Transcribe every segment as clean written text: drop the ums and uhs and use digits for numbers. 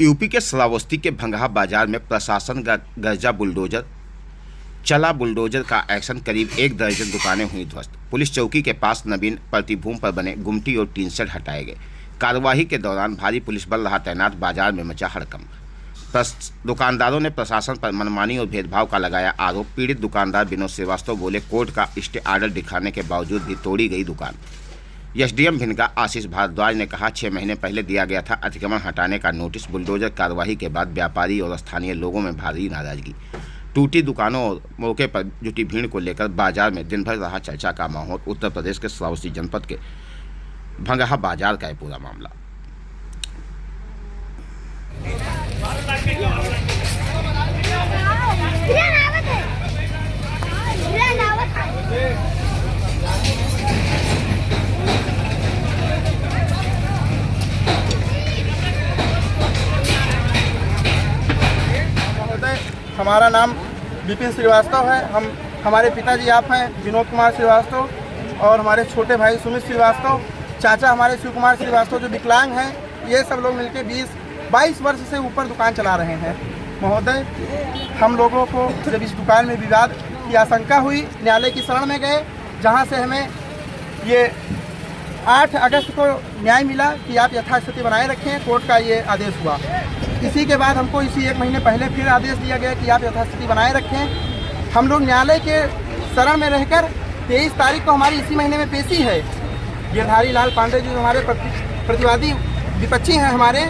UP के श्रावस्ती के भंगहा बाजार में प्रशासन का गर्जा बुलडोजर चला। बुलडोजर का एक्शन, करीब 1 दर्जन दुकानें हुई ध्वस्त। पुलिस चौकी के पास नवीन प्रतिभूम पर बने गुमटी और टीन शेड हटाए गए। कार्यवाही के दौरान भारी पुलिस बल रहा तैनात। बाजार में मचा हड़कंप। दुकानदारों ने प्रशासन पर मनमानी और भेदभाव का लगाया आरोप। पीड़ित दुकानदार विनोद श्रीवास्तव बोले, कोर्ट का स्टे ऑर्डर दिखाने के बावजूद भी तोड़ी गई दुकान। एसडीएम भिनगा आशीष भारद्वाज ने कहा, 6 महीने पहले दिया गया था अतिक्रमण हटाने का नोटिस। बुलडोजर कार्रवाई के बाद व्यापारी और स्थानीय लोगों में भारी नाराजगी। टूटी दुकानों और मौके पर जुटी भीड़ को लेकर बाजार में दिन भर रहा चर्चा का माहौल। उत्तर प्रदेश के श्रावस्ती जनपद के भंगहा बाजार का है पूरा मामला। हमारा नाम विपिन श्रीवास्तव है। हमारे पिताजी आप हैं विनोद कुमार श्रीवास्तव, और हमारे छोटे भाई सुमित श्रीवास्तव, चाचा हमारे शिव कुमार श्रीवास्तव जो विकलांग हैं। ये सब लोग मिलकर 20-22 वर्ष से ऊपर दुकान चला रहे हैं। महोदय, हम लोगों को जब इस दुकान में विवाद की आशंका हुई, न्यायालय की शरण में गए, जहां से हमें ये 8 अगस्त को न्याय मिला कि आप यथास्थिति बनाए रखें। कोर्ट का ये आदेश हुआ। इसी के बाद हमको इसी 1 महीने पहले फिर आदेश दिया गया कि आप यथास्थिति बनाए रखें। हम लोग न्यायालय के शरण में रहकर 23 तारीख को हमारी इसी महीने में पेशी है। गिरधारी लाल पांडे जी हमारे प्रतिवादी विपक्षी हैं हमारे,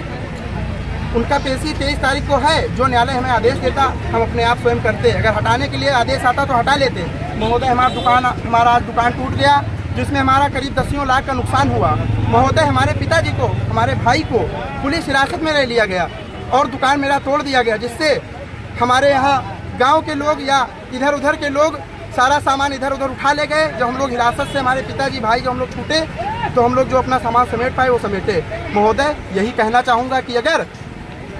उनका पेशी 23 तारीख को है। जो न्यायालय हमें आदेश देता हम अपने आप स्वयं करते। अगर हटाने के लिए आदेश आता तो हटा लेते। महोदय, हमारा आज दुकान टूट गया, जिसमें हमारा करीब 10 लाख का नुकसान हुआ। महोदय, हमारे पिताजी को, हमारे भाई को पुलिस हिरासत में ले लिया गया और दुकान मेरा तोड़ दिया गया, जिससे हमारे यहाँ गांव के लोग या इधर उधर के लोग सारा सामान इधर उधर उठा ले गए। जब हम लोग हिरासत से, हमारे पिताजी भाई जो हम लोग छूटे, तो हम लोग जो अपना सामान समेट पाए वो समेटे। महोदय, यही कहना चाहूँगा कि अगर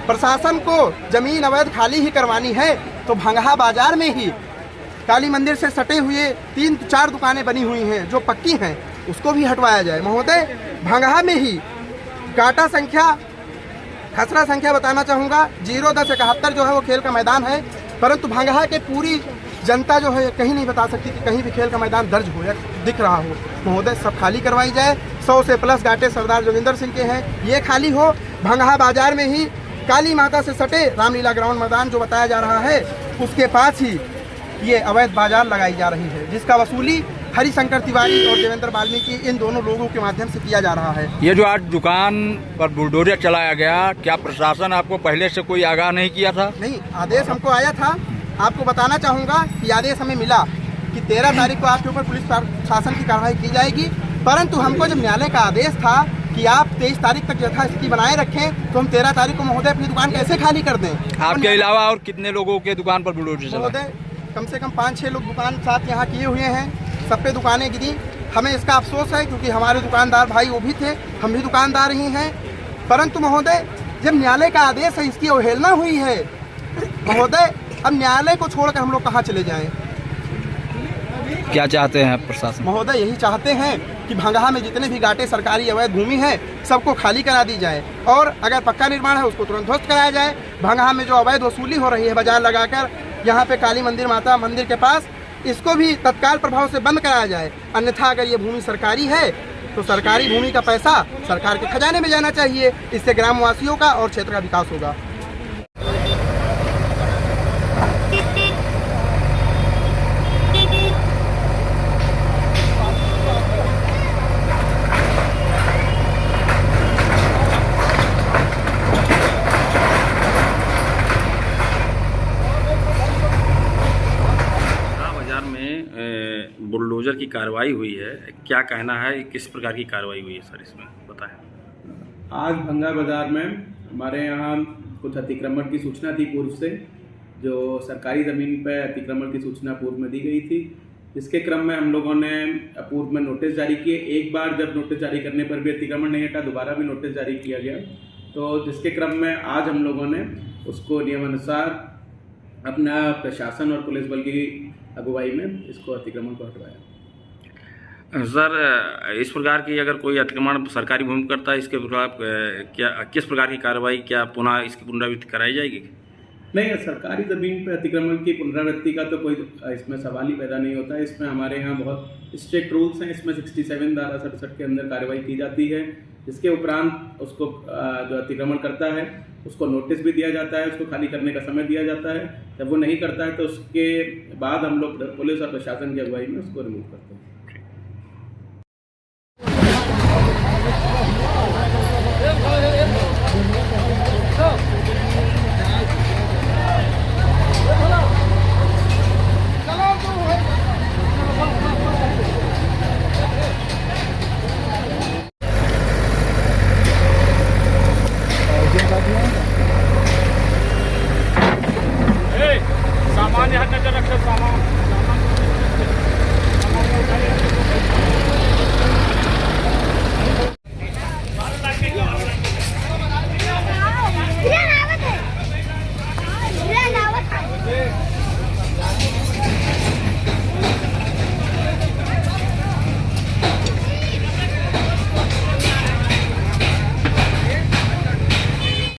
प्रशासन को जमीन अवैध खाली ही करवानी है तो भंगहा बाजार में ही काली मंदिर से सटे हुए 3-4 दुकानें बनी हुई हैं जो पक्की हैं, उसको भी हटवाया जाए। महोदय, भंगहा में ही काटा संख्या, खसरा संख्या बताना चाहूँगा, 01071 जो है वो खेल का मैदान है, परंतु भंगहा के पूरी जनता जो है कहीं नहीं बता सकती कि कहीं भी खेल का मैदान दर्ज हो या दिख रहा हो। महोदय, सब खाली करवाई जाए। 100 से प्लस गाटे सरदार जोगिंदर सिंह के हैं, ये खाली हो। भंगहा बाजार में ही काली माता से सटे रामलीला ग्राउंड मैदान जो बताया जा रहा है, उसके पास ही ये अवैध बाजार लगाई जा रही है, जिसका वसूली हरिशंकर तिवारी और देवेंद्र वाल्मीकि इन दोनों लोगों के माध्यम से किया जा रहा है। ये जो आज दुकान पर बुलडोजर चलाया गया, क्या प्रशासन आपको पहले से कोई आगाह नहीं किया था? नहीं, आदेश हमको आया था। आपको बताना चाहूँगा कि आदेश हमें मिला कि 13 तारीख को आपके ऊपर पुलिस शासन की कार्रवाई की जाएगी, परंतु हमको जब न्यायालय का आदेश था कि आप 23 तारीख तक यथास्थिति बनाए रखें, तो हम 13 तारीख को महोदय अपनी दुकान कैसे खाली कर दें? आपके अलावा और कितने लोगों के दुकान पर बुलडोजर चला? महोदय, कम से कम 5-6 लोग दुकान साथ यहाँ किए हुए हैं, सब पे दुकानें गिरी। हमें इसका अफसोस है क्योंकि हमारे दुकानदार भाई वो भी थे, हम भी दुकानदार ही हैं, परंतु महोदय जब न्यायालय का आदेश है, इसकी अवहेलना हुई है। महोदय, अब न्यायालय को छोड़कर हम लोग कहाँ चले जाएं? क्या चाहते हैं प्रशासन? महोदय, यही चाहते हैं कि भंगहा में जितने भी घाटे सरकारी अवैध भूमि है सबको खाली करा दी जाए, और अगर पक्का निर्माण है उसको तुरंत ध्वस्त कराया जाए। भंगहा में जो अवैध वसूली हो रही है बाजार लगाकर यहाँ पे काली मंदिर माता मंदिर के पास, इसको भी तत्काल प्रभाव से बंद कराया जाए। अन्यथा अगर ये भूमि सरकारी है तो सरकारी भूमि का पैसा सरकार के खजाने में जाना चाहिए। इससे ग्रामवासियों का और क्षेत्र का विकास होगा। बुलडोजर की कार्रवाई हुई है, क्या कहना है, किस प्रकार की कार्रवाई हुई है सर, इसमें बताएं। आज भंगहा बाजार में हमारे यहाँ कुछ अतिक्रमण की सूचना थी पूर्व से, जो सरकारी ज़मीन पर अतिक्रमण की सूचना पूर्व में दी गई थी, जिसके क्रम में हम लोगों ने पूर्व में नोटिस जारी किए। एक बार जब नोटिस जारी करने पर भी अतिक्रमण नहीं हटा, दोबारा भी नोटिस जारी किया गया, तो जिसके क्रम में आज हम लोगों ने उसको नियमानुसार अपना प्रशासन और पुलिस बल की अगुवाई में इसको अतिक्रमण को हटवाया। सर, इस प्रकार की अगर कोई अतिक्रमण सरकारी भूमि करता है, इसके खिलाफ क्या किस प्रकार की कार्रवाई, क्या पुनः इसकी पुनरावृत्ति कराई जाएगी? नहीं, सरकारी ज़मीन पर अतिक्रमण की पुनरावृत्ति का तो कोई इसमें सवाल ही पैदा नहीं होता है। इसमें हमारे यहाँ बहुत स्ट्रिक्ट रूल्स हैं। इसमें 67 धारा 67 के अंदर कार्रवाई की जाती है। इसके उपरांत उसको जो अतिक्रमण करता है उसको नोटिस भी दिया जाता है, उसको खाली करने का समय दिया जाता है। जब वो नहीं करता है तो उसके बाद हम लोग पुलिस और प्रशासन की अगुवाई में उसको रिमूव करते हैं।